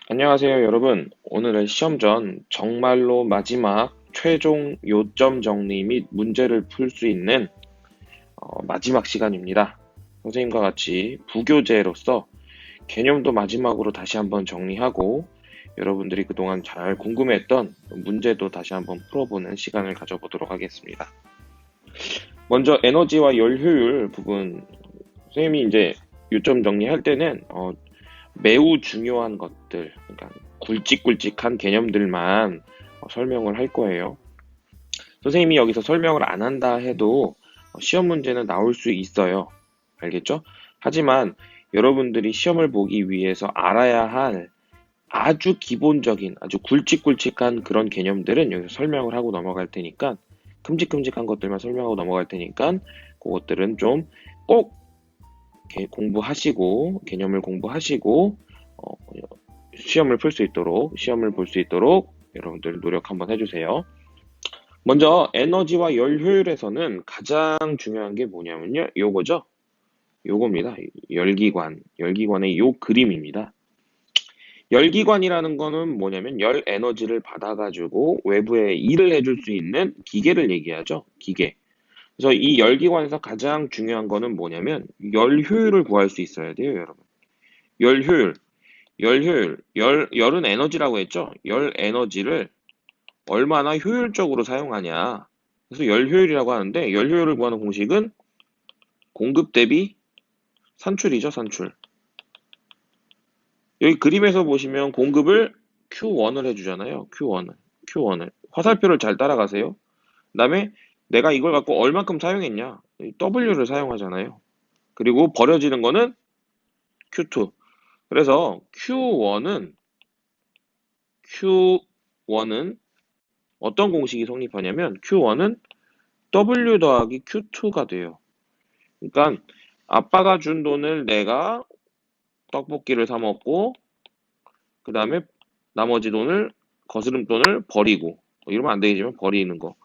안녕하세요, 여러분. 오늘은 시험 전 정말로 마지막 최종 요점 정리 및 문제를 풀 수 있는 마지막 시간입니다. 선생님과 같이 부교재로서 개념도 마지막으로 다시 한번 정리하고 여러분들이 그동안 잘 궁금했던 문제도 다시 한번 풀어보는 시간을 가져보도록 하겠습니다. 먼저 에너지와 열 효율 부분, 선생님이 이제 요점 정리할 때는 매우 중요한 것들, 그러니까 굵직굵직한 개념들만 설명을 할 거예요. 선생님이 여기서 설명을 안 한다 해도 시험 문제는 나올 수 있어요. 알겠죠? 하지만 여러분들이 시험을 보기 위해서 알아야 할 아주 기본적인, 아주 굵직굵직한 그런 개념들은 여기서 설명을 하고 넘어갈 테니까, 큼직큼직한 것들만 설명하고 넘어갈 테니까, 그것들은 좀 꼭 공부하시고, 개념을 공부하시고, 어, 시험을 풀 수 있도록, 시험을 볼 수 있도록 여러분들 노력 한번 해주세요. 먼저 에너지와 열 효율에서는 가장 중요한 게 뭐냐면요. 요거죠. 요겁니다. 열기관의 요 그림입니다. 열기관이라는 거는 뭐냐면 열 에너지를 받아가지고 외부에 일을 해줄 수 있는 기계를 얘기하죠. 기계. 그래서 이 열기관에서 가장 중요한 거는 뭐냐면 열 효율을 구할 수 있어야 돼요, 여러분. 열 효율. 열은 에너지라고 했죠? 열 에너지를 얼마나 효율적으로 사용하냐. 그래서 열 효율이라고 하는데, 열 효율을 구하는 공식은 공급 대비 산출이죠, 산출. 여기 그림에서 보시면 공급을 Q1을 해주잖아요. Q1을. 화살표를 잘 따라가세요. 그 다음에 내가 이걸 갖고 얼만큼 사용했냐. W를 사용하잖아요. 그리고 버려지는 거는 Q2. 그래서 Q1은 어떤 공식이 성립하냐면 Q1은 W 더하기 Q2가 돼요. 그러니까 아빠가 준 돈을 내가 떡볶이를 사 먹고 그 다음에 나머지 돈을 거스름돈을 버리고 이러면 안 되겠지만 버리는 거.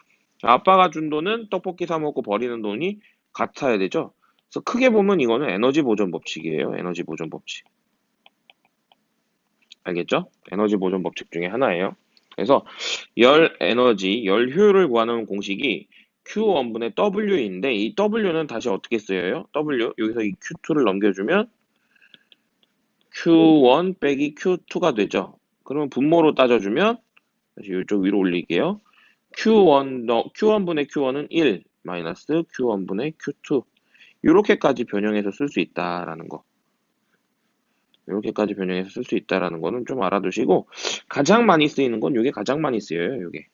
아빠가 준 돈은 떡볶이 사 먹고 버리는 돈이 같아야 되죠. 그래서 크게 보면 이거는 에너지 보존 법칙이에요. 에너지 보존 법칙. 알겠죠? 에너지 보존 법칙 중에 하나예요. 그래서 열 효율을 구하는 공식이 Q1분의 W인데 이 W는 다시 어떻게 쓰여요? W 여기서 이 Q2를 넘겨주면 Q1 빼기 Q2가 되죠. 그러면 분모로 따져주면 다시 이쪽 위로 올릴게요. Q1분의 Q1은 1 마이너스 Q1분의 Q2 이렇게까지 변형해서 쓸 수 있다라는 거. 이렇게까지 변형해서 쓸 수 있다라는 거는 좀 알아두시고 가장 많이 쓰이는 건 이게 가장 많이 쓰여요. 이게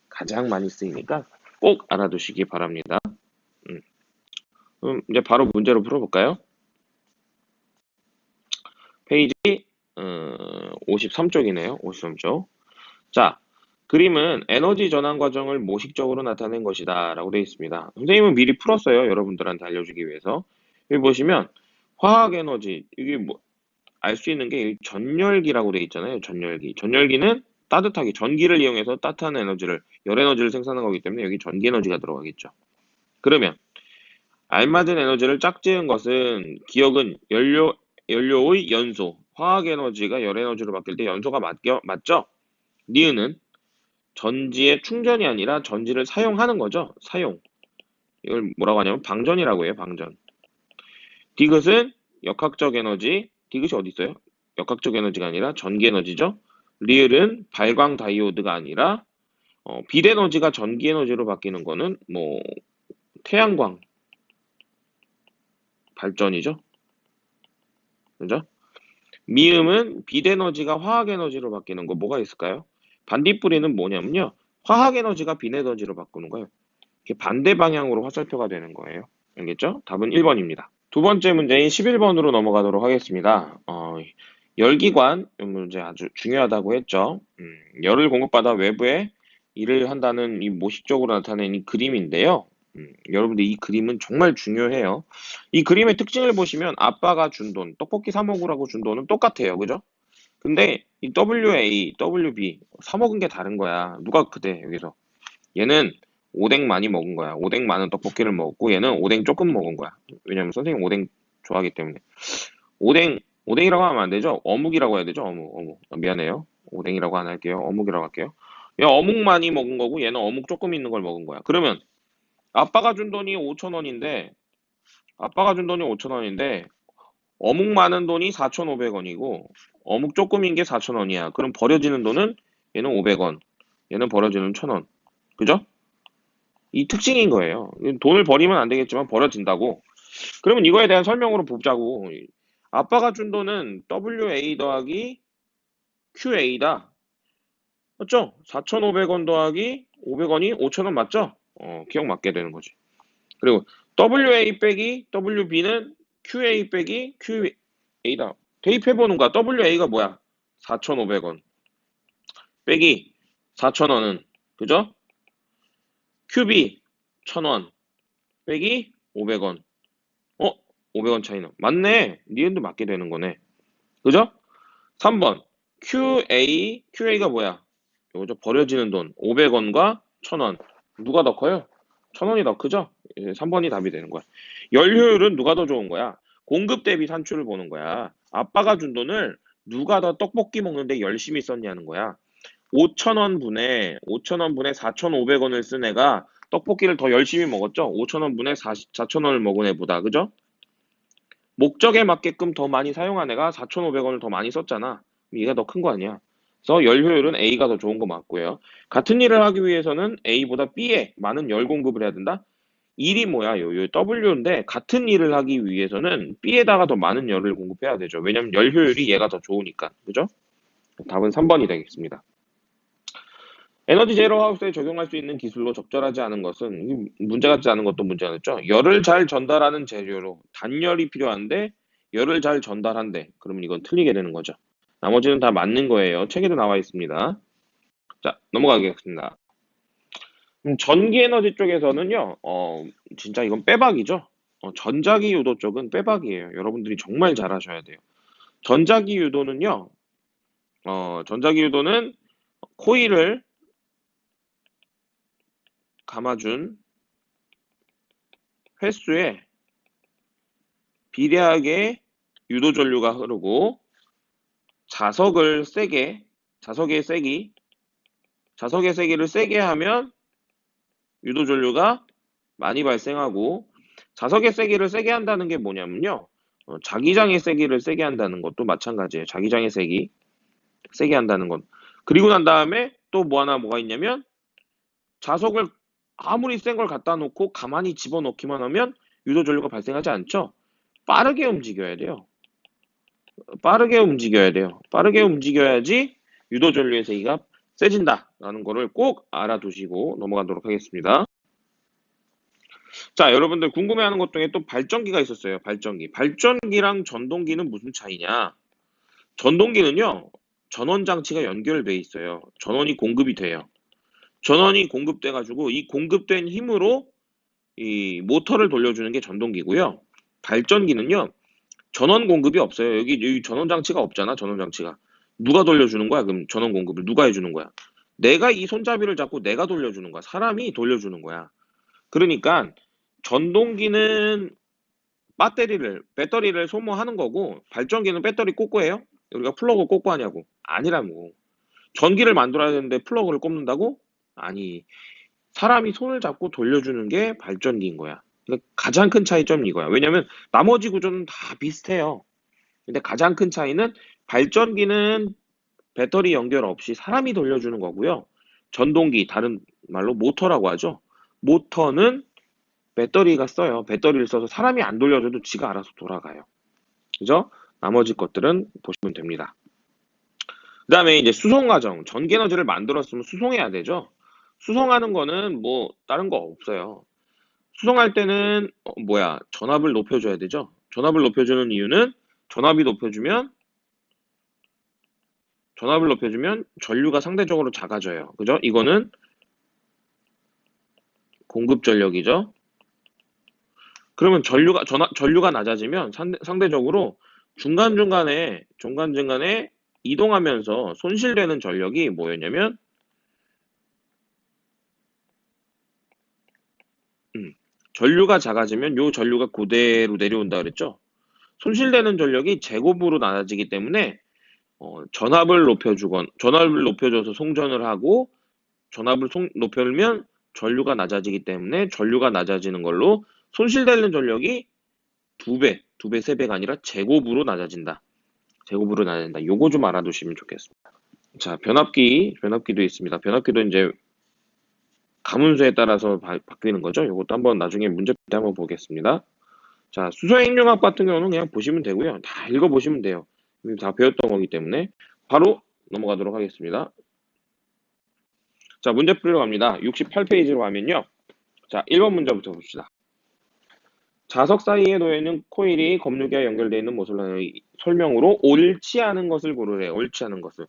가장 많이 쓰이니까 꼭 알아두시기 바랍니다. 그럼 이제 바로 문제로 풀어볼까요? 페이지 53쪽이네요. 53쪽. 자, 그림은 에너지 전환 과정을 모식적으로 나타낸 것이다 라고 되어 있습니다. 선생님은 미리 풀었어요. 여러분들한테 알려주기 위해서. 여기 보시면 화학 에너지 이게 뭐 알 수 있는 게 전열기라고 되어 있잖아요. 전열기. 전열기는 따뜻하게 전기를 이용해서 따뜻한 에너지를 열 에너지를 생산하는 거기 때문에 여기 전기 에너지가 들어가겠죠. 그러면 알맞은 에너지를 짝지은 것은 기억은 연료의 연소. 화학 에너지가 열 에너지로 바뀔 때 연소가 맞죠? 니은은 전지의 충전이 아니라 전지를 사용하는 거죠. 사용. 이걸 뭐라고 하냐면 방전이라고 해요. 방전. 디귿은 역학적 에너지. 디귿이 어디 있어요? 역학적 에너지가 아니라 전기 에너지죠. 리을은 발광 다이오드가 아니라 빛 에너지가 전기 에너지로 바뀌는 거는 뭐 태양광 발전이죠. 그죠? 미음은 빛 에너지가 화학 에너지로 바뀌는 거 뭐가 있을까요? 반딧불이는 뭐냐면요. 화학 에너지가 빛 에너지로 바꾸는 거예요. 이렇게 반대 방향으로 화살표가 되는 거예요. 알겠죠? 답은 1번입니다. 두 번째 문제인 11번으로 넘어가도록 하겠습니다. 열기관 이 문제 아주 중요하다고 했죠. 열을 공급받아 외부에 일을 한다는 이 모식적으로 나타낸 이 그림인데요. 여러분들 이 그림은 정말 중요해요. 이 그림의 특징을 보시면 아빠가 준 돈, 떡볶이 사 먹으라고 준 돈은 똑같아요. 그죠? 근데 이 WA, WB 사 먹은 게 다른 거야. 누가 크대 여기서. 얘는 오뎅 많이 먹은 거야. 오뎅 많은 떡볶이를 먹었고 얘는 오뎅 조금 먹은 거야. 왜냐면 선생님 오뎅 좋아하기 때문에. 오뎅 오뎅이라고 하면 안 되죠? 어묵이라고 해야 되죠? 어묵. 미안해요. 오뎅이라고 안 할게요. 어묵이라고 할게요. 얘 어묵 많이 먹은 거고 얘는 어묵 조금 있는 걸 먹은 거야. 그러면 아빠가 준 돈이 5천 원인데 아빠가 준 돈이 5천 원인데 어묵 많은 돈이 4,500원이고 어묵 조금인 게 4,000원이야. 그럼 버려지는 돈은 얘는 500원. 얘는 버려지는 1,000원. 그죠? 이 특징인 거예요. 돈을 버리면 안 되겠지만 버려진다고. 그러면 이거에 대한 설명으로 보자고. 아빠가 준 돈은 WA 더하기 QA다. 맞죠? 4,500원 더하기 500원이 5,000원 맞죠? 기억 맞게 되는 거지. 그리고 WA 빼기 WB는 QA 빼기 QA다. 대입해보는 거야. WA가 뭐야? 4,500원. 빼기 4,000원은, 그죠? QB 1,000원. 빼기 500원. 500원 차이나. 맞네. 니은도 맞게 되는 거네. 그죠? 3번. QA가 뭐야? 요거죠. 버려지는 돈. 500원과 1,000원. 누가 더 커요? 1,000원이 더 크죠? 3번이 답이 되는 거야. 연료율은 누가 더 좋은 거야? 공급 대비 산출을 보는 거야. 아빠가 준 돈을 누가 더 떡볶이 먹는데 열심히 썼냐는 거야. 5,000원 분에 4,500원을 쓴 애가 떡볶이를 더 열심히 먹었죠? 5,000원 분에 4,000원을 먹은 애보다. 그죠? 목적에 맞게끔 더 많이 사용한 애가 4,500원을 더 많이 썼잖아. 얘가 더 큰 거 아니야. 그래서 열 효율은 A가 더 좋은 거 맞고요. 같은 일을 하기 위해서는 A보다 B에 많은 열 공급을 해야 된다. 일이 뭐야? 요 W인데 같은 일을 하기 위해서는 B에다가 더 많은 열을 공급해야 되죠. 왜냐면 열 효율이 얘가 더 좋으니까. 그죠? 답은 3번이 되겠습니다. 에너지 제로 하우스에 적용할 수 있는 기술로 적절하지 않은 것은 문제 같지 않은 것도 문제였죠. 열을 잘 전달하는 재료로 단열이 필요한데 열을 잘 전달한대. 그러면 이건 틀리게 되는 거죠. 나머지는 다 맞는 거예요. 책에도 나와 있습니다. 자, 넘어가겠습니다. 전기 에너지 쪽에서는요, 진짜 이건 빼박이죠. 전자기 유도 쪽은 빼박이에요. 여러분들이 정말 잘 하셔야 돼요. 전자기 유도는요, 전자기 유도는 코일을 감아준 횟수에 비례하게 유도 전류가 흐르고 자석의 세기를 세게 하면 유도 전류가 많이 발생하고 자석의 세기를 세게 한다는 게 뭐냐면요. 자기장의 세기를 세게 한다는 것도 마찬가지예요. 자기장의 세기 세게 한다는 건. 그리고 난 다음에 또 뭐가 있냐면 자석을 아무리 센 걸 갖다 놓고 가만히 집어넣기만 하면 유도 전류가 발생하지 않죠. 빠르게 움직여야 돼요. 빠르게 움직여야지 유도 전류의 세기가 세진다라는 거를 꼭 알아두시고 넘어가도록 하겠습니다. 자, 여러분들 궁금해하는 것 중에 또 발전기가 있었어요. 발전기. 발전기랑 전동기는 무슨 차이냐? 전동기는요, 전원 장치가 연결돼 있어요. 전원이 공급이 돼요. 전원이 공급돼가지고 이 공급된 힘으로 이 모터를 돌려주는 게 전동기고요. 발전기는요, 전원 공급이 없어요. 여기 전원 장치가 없잖아, 전원 장치가. 누가 돌려주는 거야? 그럼 전원 공급을 누가 해주는 거야? 내가 이 손잡이를 잡고 내가 돌려주는 거야. 사람이 돌려주는 거야. 그러니까 전동기는 배터리를 소모하는 거고 발전기는 배터리 꽂고 해요? 우리가 플러그 꽂고 하냐고. 아니라고. 전기를 만들어야 되는데 플러그를 꼽는다고? 아니. 사람이 손을 잡고 돌려주는 게 발전기인 거야. 그러니까 가장 큰 차이점은 이거야. 왜냐면 나머지 구조는 다 비슷해요. 근데 가장 큰 차이는 발전기는 배터리 연결 없이 사람이 돌려주는 거고요. 전동기, 다른 말로 모터라고 하죠. 모터는 배터리가 써요. 배터리를 써서 사람이 안 돌려줘도 지가 알아서 돌아가요. 그죠? 나머지 것들은 보시면 됩니다. 그 다음에 이제 수송 과정. 전기 에너지를 만들었으면 수송해야 되죠. 수송하는 거는 뭐 다른 거 없어요. 수송할 때는 전압을 높여줘야 되죠. 전압을 높여주는 이유는 전압을 높여주면 전류가 상대적으로 작아져요. 그죠? 이거는 공급 전력이죠. 그러면 전류가 낮아지면 상대적으로 중간중간에 이동하면서 손실되는 전력이 뭐였냐면 전류가 작아지면 요 전류가 그대로 내려온다 그랬죠. 손실되는 전력이 제곱으로 나눠지기 때문에 전압을 높여줘서 송전을 하고 전압을 높여면 전류가 낮아지기 때문에 전류가 낮아지는 걸로 손실되는 전력이 두 배, 세 배가 아니라 제곱으로 낮아진다. 제곱으로 낮아진다. 요거 좀 알아두시면 좋겠습니다. 자, 변압기도 있습니다. 변압기도 이제 가문수에 따라서 바뀌는 거죠. 요것도 한번 나중에 문제 풀 때 한번 보겠습니다. 자, 수소의 핵융합 같은 경우는 그냥 보시면 되고요. 다 읽어보시면 돼요. 이미 다 배웠던 거기 때문에 바로 넘어가도록 하겠습니다. 자, 문제 풀이로 갑니다. 68페이지로 가면요. 자, 1번 문제부터 봅시다. 자석 사이에 놓여있는 코일이 검유기와 연결되어 있는 모습을 설명으로 옳지 않은 것을 고르래요. 옳지 않은 것을.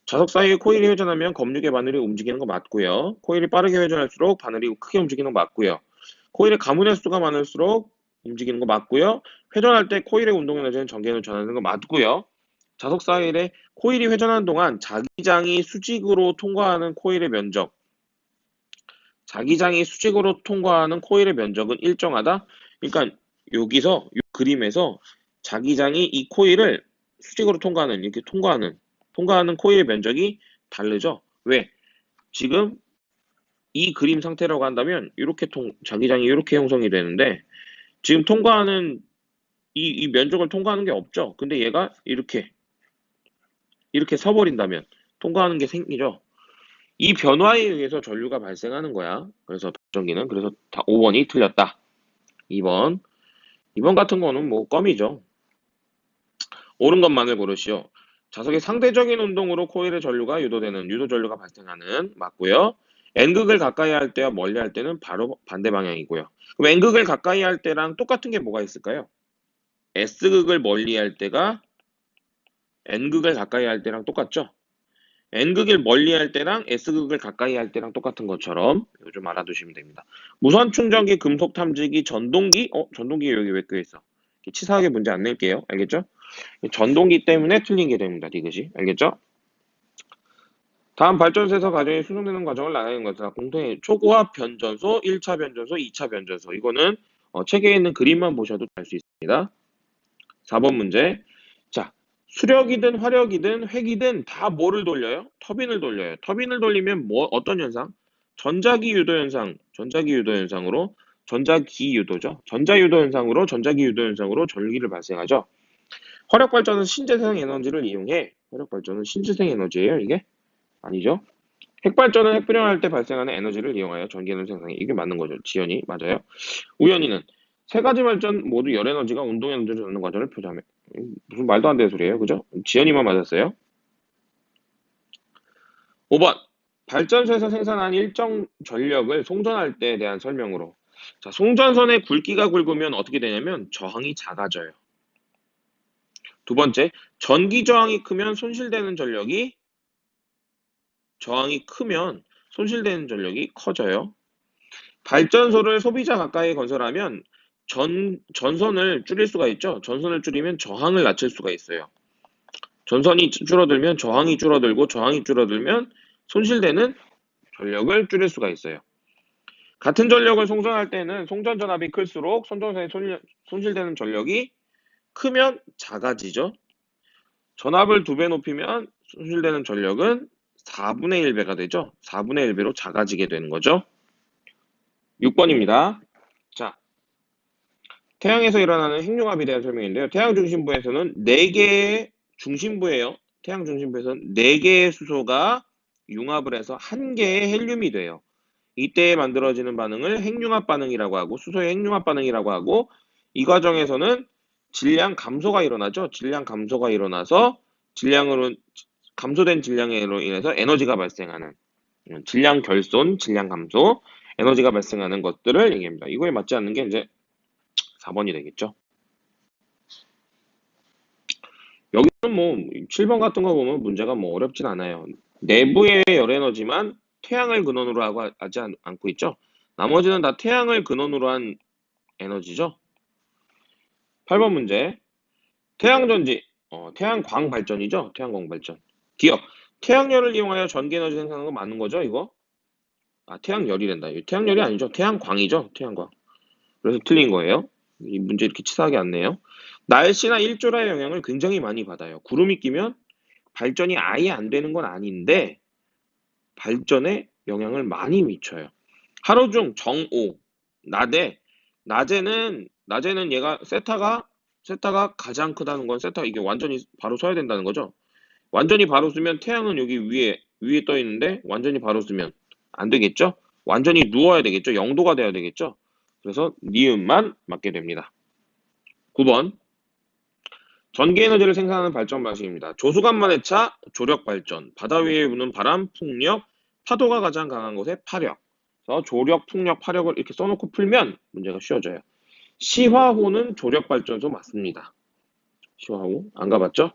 자석 사이에 코일이 회전하면 검유계 바늘이 움직이는 거 맞고요. 코일이 빠르게 회전할수록 바늘이 크게 움직이는 거 맞고요. 코일의 가문 횟수가 많을수록 움직이는 거 맞고요. 회전할 때 코일의 운동 에너지는 전기에너지 전하는 거 맞고요. 자석 사이에 코일이 회전하는 동안 자기장이 수직으로 통과하는 코일의 면적. 자기장이 수직으로 통과하는 코일의 면적은 일정하다. 그러니까 여기서 이 그림에서 자기장이 이 코일을 수직으로 이렇게 통과하는 코일의 면적이 다르죠. 왜? 지금 이 그림 상태라고 한다면 이렇게 자기장이 이렇게 형성이 되는데 지금 통과하는 이 면적을 통과하는 게 없죠. 근데 얘가 이렇게 서버린다면 통과하는 게 생기죠. 이 변화에 의해서 전류가 발생하는 거야. 그래서 발전기는 그래서 5번이 틀렸다. 2번 같은 거는 뭐 껌이죠. 옳은 것만을 고르시오. 자석의 상대적인 운동으로 코일의 전류가 유도되는 유도 전류가 발생하는 맞고요. N극을 가까이 할 때와 멀리 할 때는 바로 반대 방향이고요. 그럼 N극을 가까이 할 때랑 똑같은 게 뭐가 있을까요? S극을 멀리 할 때가 N극을 가까이 할 때랑 똑같죠? N극을 멀리 할 때랑 S극을 가까이 할 때랑 똑같은 것처럼 이거 좀 알아두시면 됩니다. 무선 충전기, 금속 탐지기, 전동기, 전동기 여기 왜 껴있어? 치사하게 문제 안 낼게요. 알겠죠? 전동기 때문에 틀린 게 됩니다. 이것이. 알겠죠? 다음 발전소에서 가정이 수송되는 과정을 나누는 것이다. 공통의 초고압 변전소, 1차 변전소, 2차 변전소. 이거는 책에 있는 그림만 보셔도 알 수 있습니다. 4번 문제. 자, 수력이든 화력이든 회기든 다 뭐를 돌려요? 터빈을 돌려요. 터빈을 돌리면 어떤 현상? 전자기 유도 현상으로 전자기 유도죠. 전자유도 현상으로 전기를 발생하죠. 화력 발전은 신재생 에너지를 이용해. 화력 발전은 신재생 에너지예요, 이게? 아니죠. 핵 발전은 핵 불연할 때 발생하는 에너지를 이용하여 전기 에너지 생성해. 이게 맞는 거죠. 지연이 맞아요. 우연히는 세 가지 발전 모두 열 에너지가 운동 에너지를 얻는 과정을 표시하며. 무슨 말도 안 되는 소리예요, 그죠? 지연이만 맞았어요. 5번 발전소에서 생산한 일정 전력을 송전할 때에 대한 설명으로. 자, 송전선의 굵기가 굵으면 어떻게 되냐면 저항이 작아져요. 두 번째, 전기 저항이 크면 손실되는 전력이 커져요. 발전소를 소비자 가까이 건설하면 전선을 줄일 수가 있죠. 전선을 줄이면 저항을 낮출 수가 있어요. 전선이 줄어들면 저항이 줄어들고 저항이 줄어들면 손실되는 전력을 줄일 수가 있어요. 같은 전력을 송전할 때는 송전 전압이 클수록 손전선에 손실되는 전력이 크면 작아지죠. 전압을 2배 높이면 손실되는 전력은 4분의 1배가 되죠. 4분의 1배로 작아지게 되는 거죠. 6번입니다. 자, 태양에서 일어나는 핵융합에 대한 설명인데요. 태양 중심부에서는 4개의 중심부예요. 태양 중심부에서는 4개의 수소가 융합을 해서 1개의 헬륨이 돼요. 이때 만들어지는 반응을 핵융합 반응이라고 하고 수소의 핵융합 반응이라고 하고 이 과정에서는 질량 감소가 일어나죠. 질량 감소가 일어나서 감소된 질량으로 인해서 에너지가 발생하는 질량 결손, 질량 감소, 에너지가 발생하는 것들을 얘기합니다. 이거에 맞지 않는 게 이제 4번이 되겠죠. 여기는 뭐 7번 같은 거 보면 문제가 뭐 어렵진 않아요. 내부의 열 에너지만 태양을 근원으로 하지 않고 있죠. 나머지는 다 태양을 근원으로 한 에너지죠. 8번 문제. 태양전지, 태양광 발전이죠. 태양광 발전. 기억. 태양열을 이용하여 전기에너지 생산하는 거 맞는 거죠, 이거? 태양열이 된다. 태양열이 아니죠. 태양광이죠. 태양광. 그래서 틀린 거예요. 이 문제 이렇게 치사하게 안 내요. 날씨나 일조량의 영향을 굉장히 많이 받아요. 구름이 끼면 발전이 아예 안 되는 건 아닌데 발전에 영향을 많이 미쳐요. 하루 중 정오, 낮에는 얘가 세타가 가장 크다는 건 세타 이게 완전히 바로 서야 된다는 거죠. 완전히 바로 쓰면 태양은 여기 위에 떠 있는데 완전히 바로 쓰면 안 되겠죠? 완전히 누워야 되겠죠? 0도가 돼야 되겠죠? 그래서 니은만 맞게 됩니다. 9번. 전기 에너지를 생산하는 발전 방식입니다. 조수간만의 차, 조력 발전, 바다 위에 부는 바람, 풍력, 파도가 가장 강한 곳의 파력. 그래서 조력, 풍력, 파력을 이렇게 써놓고 풀면 문제가 쉬워져요. 시화호는 조력 발전소 맞습니다. 시화호 안 가봤죠?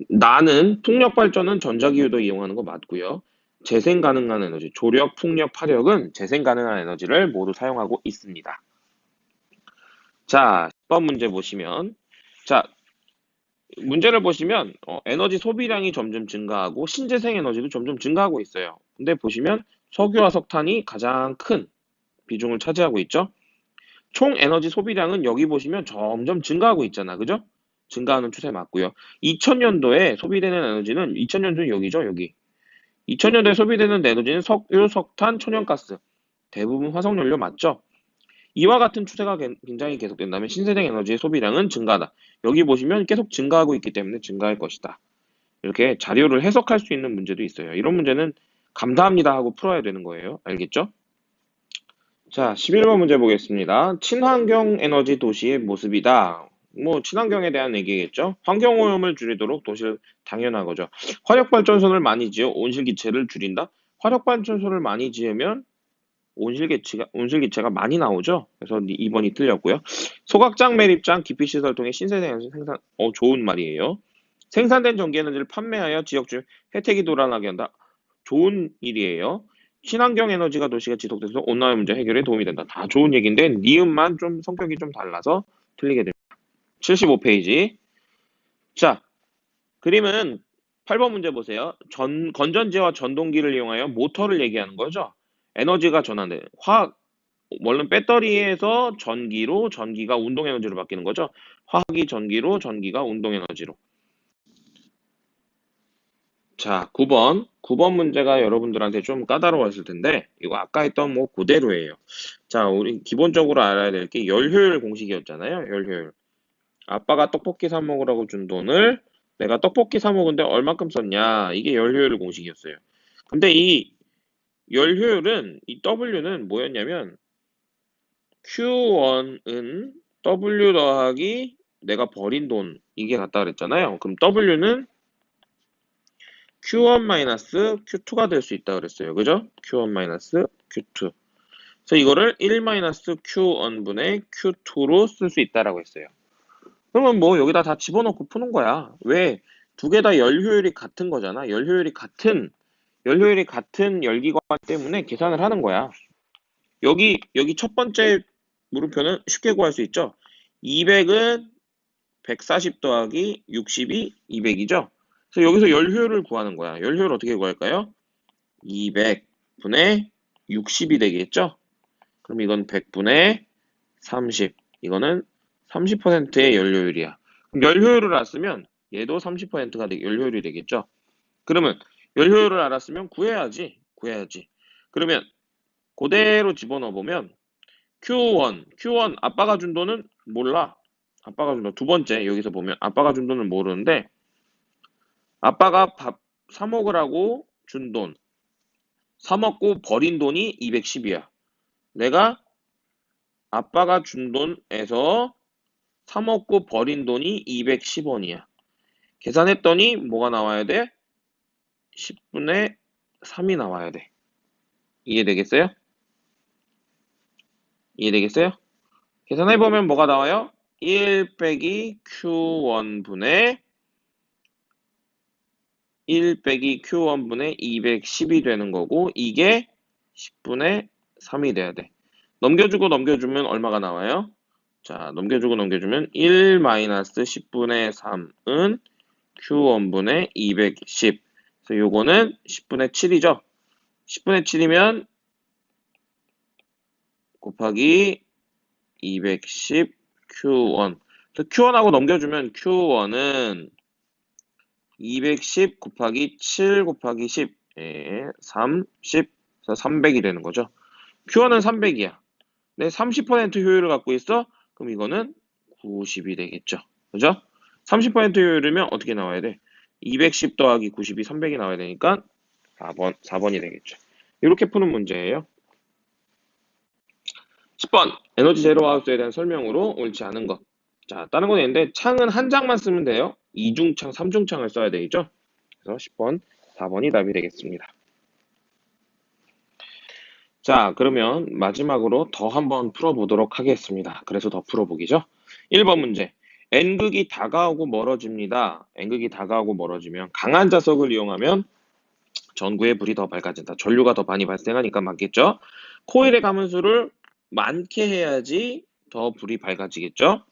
나는 풍력 발전은 전자기후도 이용하는 거 맞고요. 재생 가능한 에너지, 조력, 풍력, 파력은 재생 가능한 에너지를 모두 사용하고 있습니다. 자, 10번 문제 보시면 자, 문제를 보시면 에너지 소비량이 점점 증가하고 신재생 에너지도 점점 증가하고 있어요. 근데 보시면 석유와 석탄이 가장 큰 비중을 차지하고 있죠. 총 에너지 소비량은 여기 보시면 점점 증가하고 있잖아. 그죠? 증가하는 추세 맞고요. 2000년도에 소비되는 에너지는 2000년도는 여기죠. 여기. 2000년도에 소비되는 에너지는 석유, 석탄, 천연가스. 대부분 화석연료 맞죠? 이와 같은 추세가 굉장히 계속된다면 신재생 에너지의 소비량은 증가하다. 여기 보시면 계속 증가하고 있기 때문에 증가할 것이다. 이렇게 자료를 해석할 수 있는 문제도 있어요. 이런 문제는 감사합니다 하고 풀어야 되는 거예요. 알겠죠? 자, 11번 문제 보겠습니다. 친환경 에너지 도시의 모습이다. 뭐 친환경에 대한 얘기겠죠. 환경오염을 줄이도록 도시를 당연한 거죠. 화력발전소를 많이 지어 온실기체를 줄인다. 화력발전소를 많이 지으면 온실기체가 많이 나오죠. 그래서 2번이 틀렸고요. 소각장, 매립장, 기피시설 통해 신세대 에너지 생산. 좋은 말이에요. 생산된 전기에너지를 판매하여 지역 주 혜택이 돌아나게 한다. 좋은 일이에요. 친환경 에너지가 도시가 지속돼서 온난화 문제 해결에 도움이 된다. 다 좋은 얘기인데 니은만 좀 성격이 좀 달라서 틀리게 됩니다. 75페이지. 자, 그림은 8번 문제 보세요. 건전지와 전동기를 이용하여 모터를 얘기하는 거죠. 에너지가 전환돼. 원래 배터리에서 전기로 전기가 운동 에너지로 바뀌는 거죠. 화학이 전기로 전기가 운동 에너지로. 자, 9번 문제가 여러분들한테 좀 까다로웠을 텐데 이거 아까 했던 뭐 그대로예요. 자, 우리 기본적으로 알아야 될 게 열효율 공식이었잖아요. 열효율. 아빠가 떡볶이 사 먹으라고 준 돈을 내가 떡볶이 사 먹은데 얼마큼 썼냐. 이게 열효율 공식이었어요. 근데 이 열효율은 이 W는 뭐였냐면 Q1은 W 더하기 내가 버린 돈 이게 같다 그랬잖아요. 그럼 W는 Q1-Q2가 될 수 있다 그랬어요. 그죠? Q1-Q2. 그래서 이거를 1-Q1분의 Q2로 쓸 수 있다라고 했어요. 그러면 뭐 여기다 다 집어넣고 푸는 거야. 왜? 두 개 다 열효율이 같은 거잖아. 열효율이 같은 열기관 때문에 계산을 하는 거야. 여기 첫 번째 물음표는 쉽게 구할 수 있죠. 200은 140 더하기 60이 200이죠. 그래서 여기서 열효율을 구하는 거야. 열효율 어떻게 구할까요? 200분의 60이 되겠죠? 그럼 이건 100분의 30. 이거는 30%의 열효율이야. 그럼 열효율을 알았으면 얘도 30%가 열효율이 되겠죠? 그러면 열효율을 알았으면 구해야지. 그러면 그대로 집어넣어 보면 Q1 아빠가 준 돈은 몰라. 아빠가 준 돈. 두 번째 여기서 보면 아빠가 준 돈은 모르는데 아빠가 밥 사 먹으라고 준 돈. 사 먹고 버린 돈이 210이야. 내가 아빠가 준 돈에서 사 먹고 버린 돈이 210원이야. 계산했더니 뭐가 나와야 돼? 10분의 3이 나와야 돼. 이해되겠어요? 계산해보면 뭐가 나와요? 1 빼기 Q1분의 210이 되는 거고 이게 10분의 3이 돼야 돼. 넘겨주고 넘겨주면 얼마가 나와요? 자, 넘겨주고 넘겨주면 1-10분의 3은 Q1분의 210. 그래서 요거는 10분의 7이죠. 10분의 7이면 곱하기 210 Q1. 그래서 Q1하고 넘겨주면 Q1은 210 곱하기 7 곱하기 10, 30, 300이 되는 거죠. Q1은 300이야. 내 30% 효율을 갖고 있어? 그럼 이거는 90이 되겠죠. 그죠? 30% 효율이면 어떻게 나와야 돼? 210 더하기 90이 300이 나와야 되니까 4번이 되겠죠. 이렇게 푸는 문제예요. 10번. 에너지 제로 하우스에 대한 설명으로 옳지 않은 것. 자, 다른 건 있는데 창은 한 장만 쓰면 돼요. 이중창, 삼중창을 써야 되죠. 그래서 10번, 4번이 답이 되겠습니다. 자, 그러면 마지막으로 더 한번 풀어보도록 하겠습니다. 그래서 더 풀어보기죠. 1번 문제. N극이 다가오고 멀어집니다. N극이 다가오고 멀어지면 강한 자석을 이용하면 전구의 불이 더 밝아진다. 전류가 더 많이 발생하니까 맞겠죠? 코일의 가문수를 많게 해야지 더 불이 밝아지겠죠?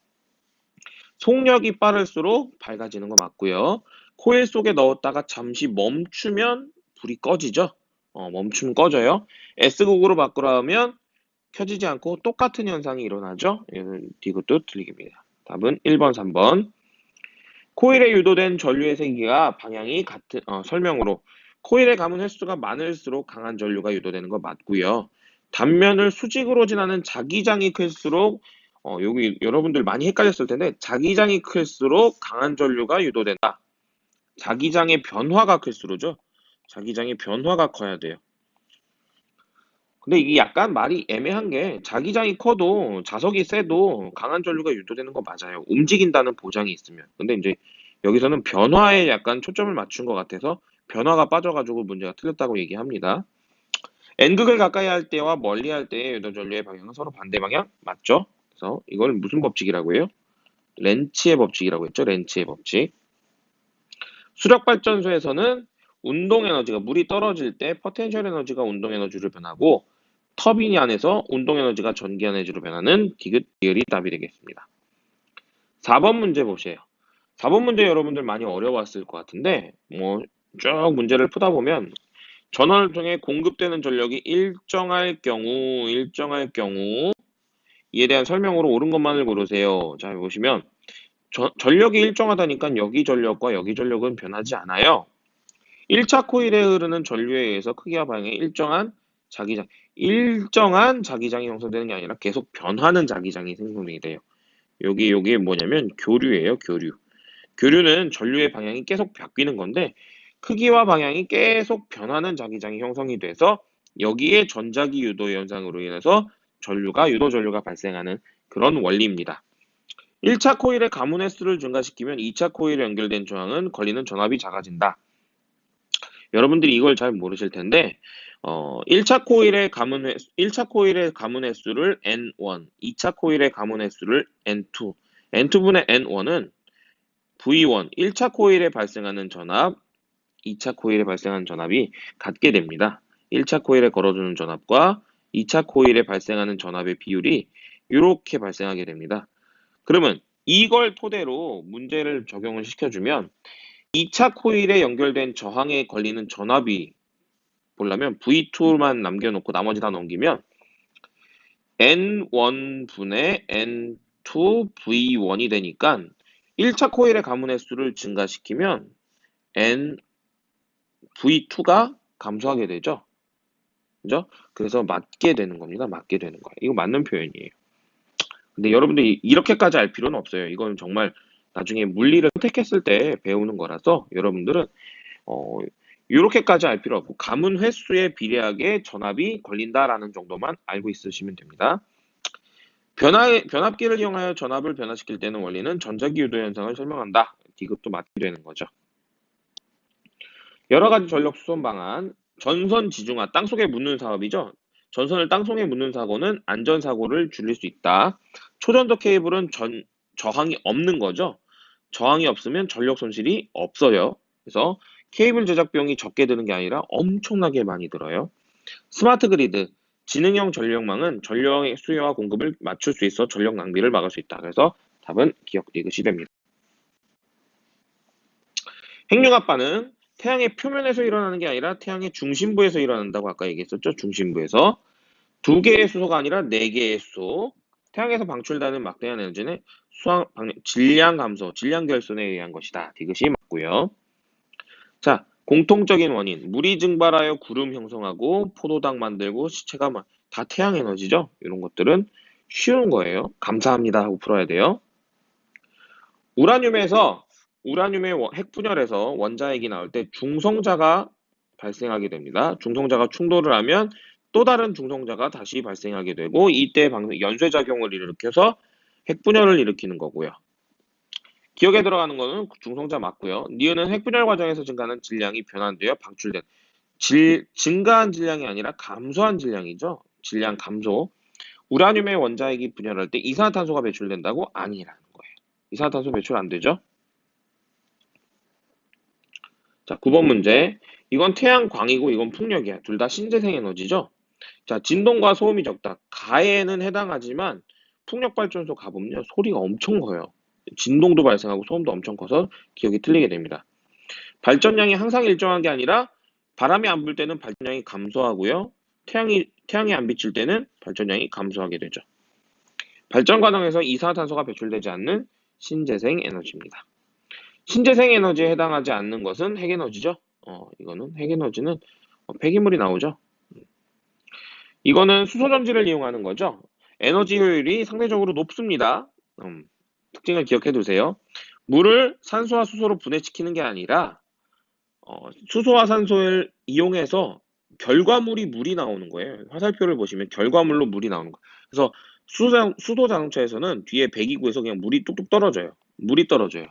속력이 빠를수록 밝아지는 거 맞고요. 코일 속에 넣었다가 잠시 멈추면 불이 꺼지죠? 멈추면 꺼져요. S극으로 바꾸라면 켜지지 않고 똑같은 현상이 일어나죠? 이것도 틀리겠습니다. 답은 1번, 3번. 코일에 유도된 전류의 세기가 방향이 같은, 설명으로 코일의 가문 횟수가 많을수록 강한 전류가 유도되는 거 맞고요. 단면을 수직으로 지나는 자기장이 클수록 여기 여러분들 많이 헷갈렸을 텐데 자기장이 클수록 강한 전류가 유도된다. 자기장의 변화가 클수록죠. 자기장의 변화가 커야 돼요. 근데 이게 약간 말이 애매한 게 자기장이 커도 자석이 세도 강한 전류가 유도되는 거 맞아요. 움직인다는 보장이 있으면. 근데 이제 여기서는 변화에 약간 초점을 맞춘 것 같아서 변화가 빠져가지고 문제가 틀렸다고 얘기합니다. N극을 가까이 할 때와 멀리 할 때의 유도 전류의 방향은 서로 반대 방향 맞죠? 그래서 이걸 무슨 법칙이라고 해요? 렌치의 법칙이라고 했죠. 렌치의 법칙. 수력발전소에서는 운동 에너지가 물이 떨어질 때 포텐셜 에너지가 운동 에너지로 변하고 터빈 안에서 운동 에너지가 전기 에너지로 변하는 디귿 리을이 답이 되겠습니다. 4번 문제 보세요. 4번 문제 여러분들 많이 어려웠을 것 같은데 쭉 문제를 푸다 보면 전원을 통해 공급되는 전력이 일정할 경우 이에 대한 설명으로 옳은 것만을 고르세요. 자, 보시면 전력이 일정하다니까 여기 전력과 여기 전력은 변하지 않아요. 1차 코일에 흐르는 전류에 의해서 크기와 방향에 일정한 자기장이 형성되는 게 아니라 계속 변하는 자기장이 생성이 돼요. 여기 뭐냐면 교류예요, 교류. 교류는 전류의 방향이 계속 바뀌는 건데 크기와 방향이 계속 변하는 자기장이 형성이 돼서 여기에 전자기 유도 현상으로 인해서 유도 전류가 발생하는 그런 원리입니다. 1차 코일의 가문 횟수를 증가시키면 2차 코일에 연결된 저항은 걸리는 전압이 작아진다. 여러분들이 이걸 잘 모르실 텐데 1차 코일의 가문 횟수를 N1, 2차 코일의 가문 횟수를 N2. N2분의 N1은 V1, 1차 코일에 발생하는 전압, 2차 코일에 발생하는 전압이 같게 됩니다. 1차 코일에 걸어주는 전압과 2차 코일에 발생하는 전압의 비율이 이렇게 발생하게 됩니다. 그러면 이걸 토대로 문제를 적용을 시켜주면 2차 코일에 연결된 저항에 걸리는 전압이 보려면 V2만 남겨놓고 나머지 다 넘기면 N1분의 N2 V1이 되니까 1차 코일의 가문 횟수를 증가시키면 V2가 감소하게 되죠. 그죠? 그래서 맞게 되는 겁니다. 맞게 되는 거예요. 이거 맞는 표현이에요. 근데 여러분들이 이렇게까지 알 필요는 없어요. 이건 정말 나중에 물리를 선택했을 때 배우는 거라서 여러분들은 이렇게까지 알 필요 없고 가문 횟수에 비례하게 전압이 걸린다라는 정도만 알고 있으시면 됩니다. 변압기를 이용하여 전압을 변화시킬 때는 원리는 전자기 유도 현상을 설명한다. 이것도 맞게 되는 거죠. 여러 가지 전력 수송 방안, 전선 지중화, 땅속에 묻는 사업이죠. 전선을 땅속에 묻는 사고는 안전사고를 줄일 수 있다. 초전도 케이블은 저항이 없는 거죠. 저항이 없으면 전력 손실이 없어요. 그래서 케이블 제작 비용이 적게 드는 게 아니라 엄청나게 많이 들어요. 스마트 그리드, 지능형 전력망은 전력의 수요와 공급을 맞출 수 있어 전력 낭비를 막을 수 있다. 그래서 답은 기억 디귿이 됩니다. 핵융합반은 태양의 표면에서 일어나는 게 아니라 태양의 중심부에서 일어난다고 아까 얘기했었죠. 중심부에서 2개의 수소가 아니라 4개의 수소. 태양에서 방출되는 막대한 에너지는 질량 감소, 질량 결손에 의한 것이다. 이것이 맞고요. 자, 공통적인 원인. 물이 증발하여 구름 형성하고 포도당 만들고 시체가 다 태양 에너지죠. 이런 것들은 쉬운 거예요. 감사합니다 하고 풀어야 돼요. 우라늄의 핵분열에서 원자핵이 나올 때 중성자가 발생하게 됩니다. 중성자가 충돌을 하면 또 다른 중성자가 다시 발생하게 되고 이때 연쇄작용을 일으켜서 핵분열을 일으키는 거고요. 기억에 들어가는 거는 중성자 맞고요. 니은은 핵분열 과정에서 증가하는 질량이 변환되어 방출된 증가한 질량이 아니라 감소한 질량이죠. 질량 감소. 우라늄의 원자핵이 분열할 때 이산화탄소가 배출된다고? 아니라는 거예요. 이산화탄소 배출 안 되죠? 자, 9번 문제. 이건 태양광이고 이건 풍력이야. 둘 다 신재생 에너지죠? 자, 진동과 소음이 적다. 가에는 해당하지만 풍력발전소 가보면요. 소리가 엄청 커요. 진동도 발생하고 소음도 엄청 커서 기억이 틀리게 됩니다. 발전량이 항상 일정한 게 아니라 바람이 안 불 때는 발전량이 감소하고요. 태양이 안 비칠 때는 발전량이 감소하게 되죠. 발전 과정에서 이산화탄소가 배출되지 않는 신재생 에너지입니다. 신재생 에너지에 해당하지 않는 것은 핵에너지죠. 이거는 핵에너지는 폐기물이 나오죠. 이거는 수소전지를 이용하는 거죠. 에너지 효율이 상대적으로 높습니다. 특징을 기억해 두세요. 물을 산소와 수소로 분해시키는 게 아니라 수소와 산소를 이용해서 결과물이 물이 나오는 거예요. 화살표를 보시면 결과물로 물이 나오는 거예요. 그래서 수도 자동차에서는 뒤에 배기구에서 그냥 물이 뚝뚝 떨어져요. 물이 떨어져요.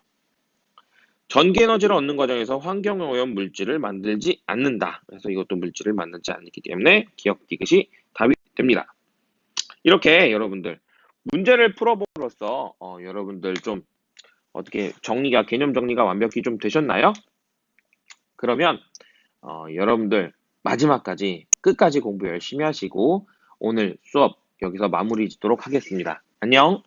전기 에너지를 얻는 과정에서 환경오염 물질을 만들지 않는다. 그래서 이것도 물질을 만들지 않기 때문에 기억 디귿이 답이 됩니다. 이렇게 여러분들 문제를 풀어봄으로써 여러분들 좀 어떻게 개념 정리가 완벽히 좀 되셨나요? 그러면 여러분들 마지막까지 끝까지 공부 열심히 하시고 오늘 수업 여기서 마무리 짓도록 하겠습니다. 안녕.